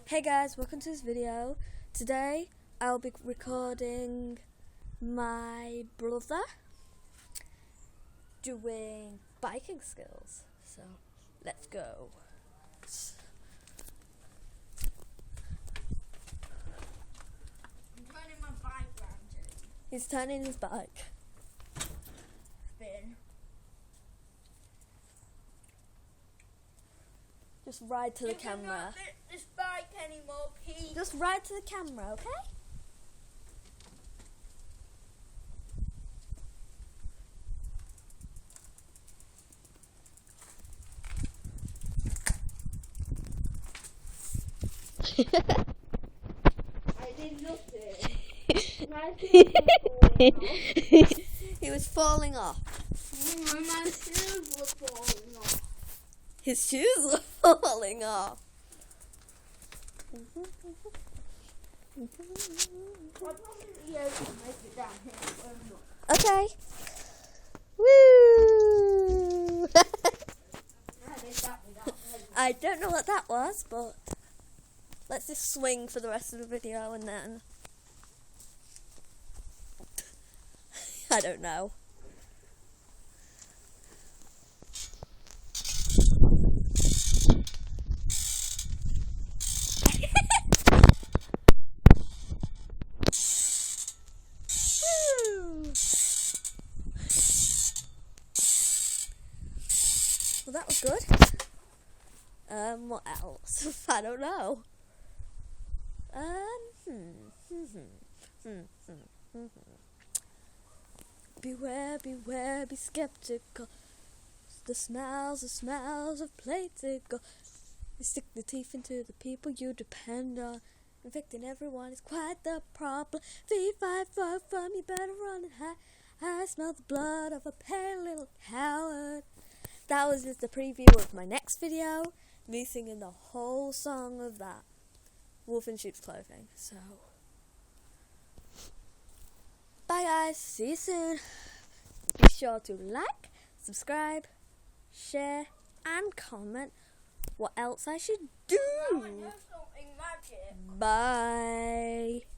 Hey guys, welcome to this video. Today I'll be recording my brother doing biking skills. So let's go. I'm turning my bike round. He's turning his bike. Spin. Just ride to the You cannot camera. lift this bike anymore, Pete. Just ride to the camera, okay? I did nothing. He was falling off. My shoes were falling off. His shoes were falling off. I probably be able to make it down here. Okay. Woo! I did that without legs. I don't know what that was, but let's just swing for the rest of the video and then I don't know. Woo! Well, that was good. What else? I don't know. Beware, beware, be skeptical. The smells of Platical. You stick the teeth into the people you depend on. Infecting everyone is quite the problem. 3, 5, 4 from you better run and hide. I smell the blood of a pale little coward. That was just a preview of my next video. Me singing the whole song of that. Wolf in sheep's clothing. So, bye guys. See you soon. Be sure to like, subscribe, share, and comment what else I should do. Now I know something magic. Bye.